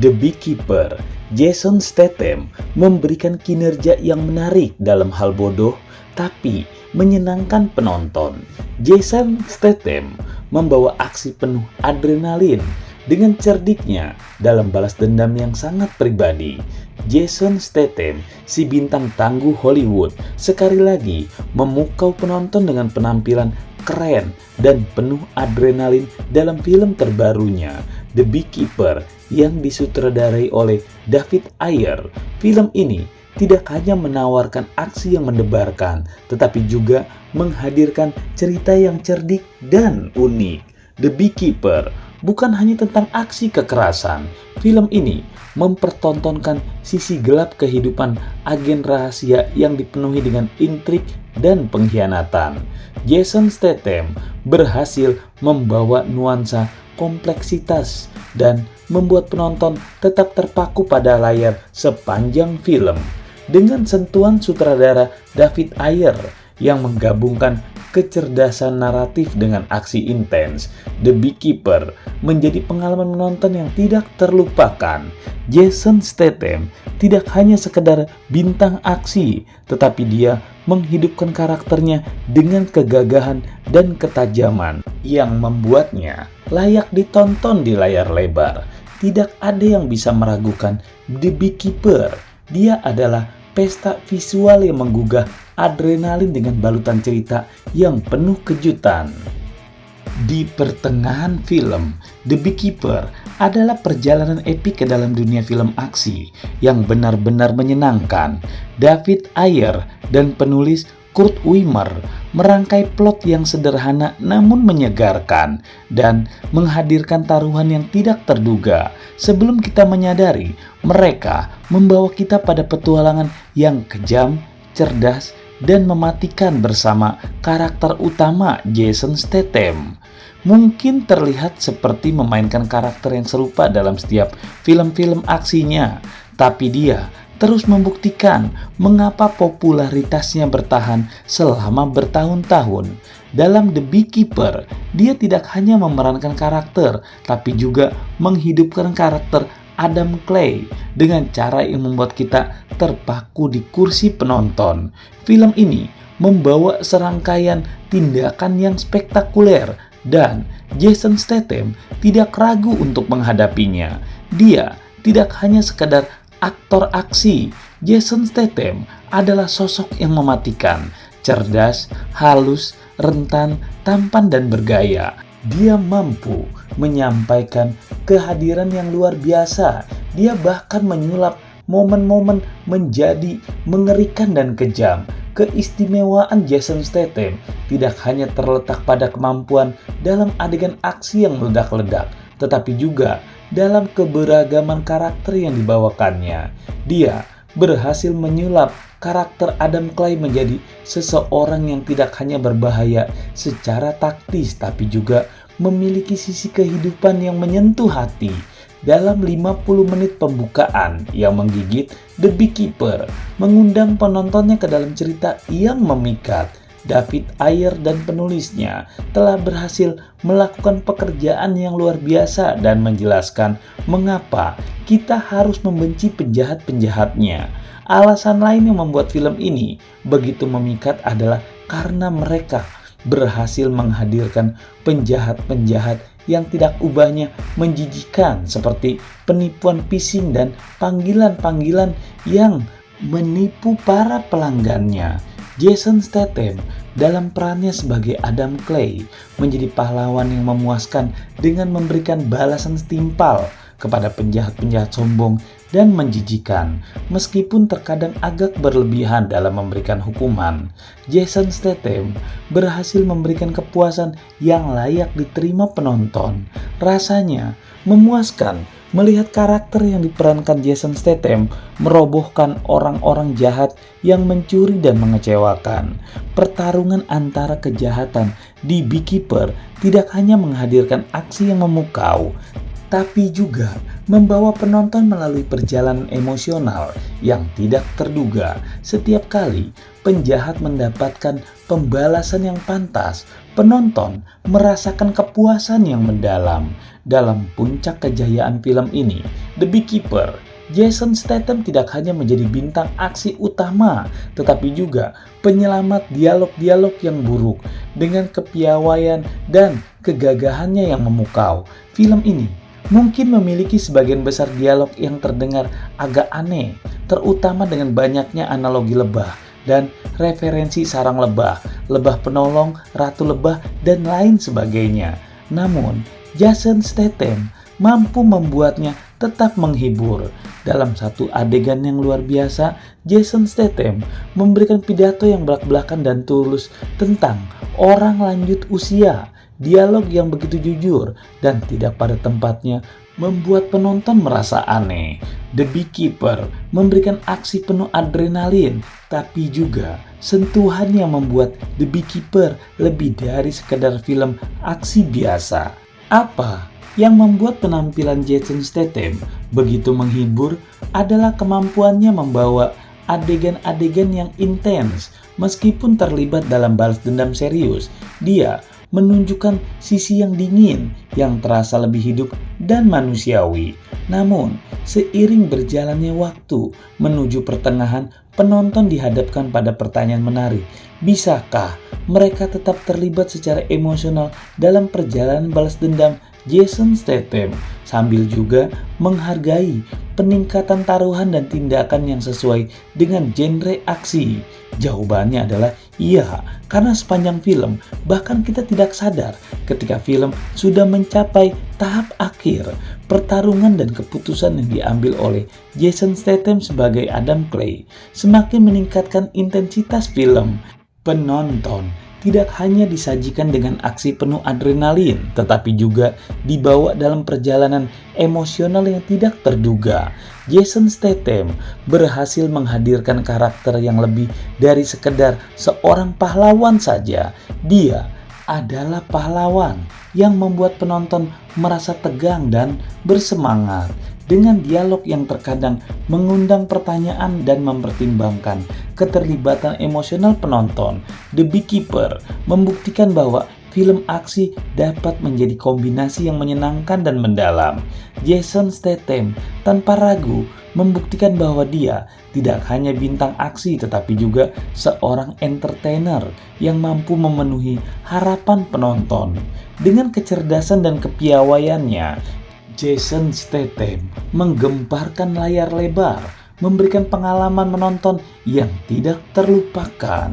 The Beekeeper, Jason Statham memberikan kinerja yang menarik dalam hal bodoh tapi menyenangkan penonton. Jason Statham membawa aksi penuh adrenalin dengan cerdiknya dalam balas dendam yang sangat pribadi. Jason Statham, si bintang tangguh Hollywood, sekali lagi memukau penonton dengan penampilan keren dan penuh adrenalin dalam film terbarunya, The Beekeeper, yang disutradarai oleh David Ayer. Film ini tidak hanya menawarkan aksi yang mendebarkan, tetapi juga menghadirkan cerita yang cerdik dan unik. The Beekeeper bukan hanya tentang aksi kekerasan. Film ini mempertontonkan sisi gelap kehidupan agen rahasia yang dipenuhi dengan intrik dan pengkhianatan. Jason Statham berhasil membawa nuansa kompleksitas dan membuat penonton tetap terpaku pada layar sepanjang film. Dengan sentuhan sutradara David Ayer yang menggabungkan kecerdasan naratif dengan aksi intens, The Beekeeper menjadi pengalaman menonton yang tidak terlupakan. Jason Statham tidak hanya sekedar bintang aksi, tetapi dia menghidupkan karakternya dengan kegagahan dan ketajaman yang membuatnya layak ditonton di layar lebar. Tidak ada yang bisa meragukan The Beekeeper. Dia adalah pesta visual yang menggugah adrenalin dengan balutan cerita yang penuh kejutan. Di pertengahan film, The Beekeeper adalah perjalanan epik ke dalam dunia film aksi yang benar-benar menyenangkan. David Ayer dan penulis Kurt Wimmer merangkai plot yang sederhana namun menyegarkan dan menghadirkan taruhan yang tidak terduga. Sebelum kita menyadari, mereka membawa kita pada petualangan yang kejam, cerdas, dan mematikan bersama karakter utama Jason Statham. Mungkin terlihat seperti memainkan karakter yang serupa dalam setiap film-film aksinya, tapi dia terus membuktikan mengapa popularitasnya bertahan selama bertahun-tahun. Dalam The Beekeeper, dia tidak hanya memerankan karakter, tapi juga menghidupkan karakter Adam Clay dengan cara yang membuat kita terpaku di kursi penonton. Film ini membawa serangkaian tindakan yang spektakuler dan Jason Statham tidak ragu untuk menghadapinya. Dia tidak hanya sekedar aktor aksi. Jason Statham adalah sosok yang mematikan, cerdas, halus, rentan, tampan, dan bergaya. Dia mampu menyampaikan kehadiran yang luar biasa. Dia bahkan menyulap momen-momen menjadi mengerikan dan kejam. Keistimewaan Jason Statham tidak hanya terletak pada kemampuan dalam adegan aksi yang meledak-ledak, tetapi juga dalam keberagaman karakter yang dibawakannya. Dia berhasil menyulap karakter Adam Clay menjadi seseorang yang tidak hanya berbahaya secara taktis, tapi juga memiliki sisi kehidupan yang menyentuh hati. Dalam 50 menit pembukaan yang menggigit, The Beekeeper mengundang penontonnya ke dalam cerita yang memikat. David Ayer dan penulisnya telah berhasil melakukan pekerjaan yang luar biasa dan menjelaskan mengapa kita harus membenci penjahat-penjahatnya. Alasan lain yang membuat film ini begitu memikat adalah karena mereka berhasil menghadirkan penjahat-penjahat yang tidak ubahnya menjijikan, seperti penipuan phishing dan panggilan-panggilan yang menipu para pelanggannya. Jason Statham dalam perannya sebagai Adam Clay menjadi pahlawan yang memuaskan dengan memberikan balasan setimpal kepada penjahat-penjahat sombong dan menjijikan. Meskipun terkadang agak berlebihan dalam memberikan hukuman, Jason Statham berhasil memberikan kepuasan yang layak diterima penonton. Rasanya memuaskan melihat karakter yang diperankan Jason Statham merobohkan orang-orang jahat yang mencuri dan mengecewakan. Pertarungan antara kejahatan di Beekeeper tidak hanya menghadirkan aksi yang memukau, tapi juga membawa penonton melalui perjalanan emosional yang tidak terduga. Setiap kali penjahat mendapatkan pembalasan yang pantas, penonton merasakan kepuasan yang mendalam. Dalam puncak kejayaan film ini, The Beekeeper, Jason Statham tidak hanya menjadi bintang aksi utama, tetapi juga penyelamat dialog-dialog yang buruk dengan kepiawaian dan kegagahannya yang memukau. Film ini mungkin memiliki sebagian besar dialog yang terdengar agak aneh, terutama dengan banyaknya analogi lebah dan referensi sarang lebah, lebah penolong, ratu lebah, dan lain sebagainya. Namun, Jason Statham mampu membuatnya tetap menghibur. Dalam satu adegan yang luar biasa, Jason Statham memberikan pidato yang belak-belakan dan tulus tentang orang lanjut usia. Dialog yang begitu jujur dan tidak pada tempatnya membuat penonton merasa aneh. The Beekeeper memberikan aksi penuh adrenalin, tapi juga sentuhan yang membuat The Beekeeper lebih dari sekedar film aksi biasa. Apa yang membuat penampilan Jason Statham begitu menghibur adalah kemampuannya membawa adegan-adegan yang intens. Meskipun terlibat dalam balas dendam serius, dia menunjukkan sisi yang dingin, yang terasa lebih hidup dan manusiawi. Namun, seiring berjalannya waktu menuju pertengahan, penonton dihadapkan pada pertanyaan menarik. Bisakah mereka tetap terlibat secara emosional dalam perjalanan balas dendam Jason Statham sambil juga menghargai peningkatan taruhan dan tindakan yang sesuai dengan genre aksi? Jawabannya adalah iya, karena sepanjang film bahkan kita tidak sadar ketika film sudah mencapai tahap akhir. Pertarungan dan keputusan yang diambil oleh Jason Statham sebagai Adam Clay semakin meningkatkan intensitas film. Penonton tidak hanya disajikan dengan aksi penuh adrenalin, tetapi juga dibawa dalam perjalanan emosional yang tidak terduga. Jason Statham berhasil menghadirkan karakter yang lebih dari sekedar seorang pahlawan saja. Dia adalah pahlawan yang membuat penonton merasa tegang dan bersemangat. Dengan dialog yang terkadang mengundang pertanyaan dan mempertimbangkan keterlibatan emosional penonton, The Beekeeper membuktikan bahwa film aksi dapat menjadi kombinasi yang menyenangkan dan mendalam. Jason Statham tanpa ragu membuktikan bahwa dia tidak hanya bintang aksi tetapi juga seorang entertainer yang mampu memenuhi harapan penonton. Dengan kecerdasan dan kepiawaiannya, Jason Statham menggemparkan layar lebar, memberikan pengalaman menonton yang tidak terlupakan.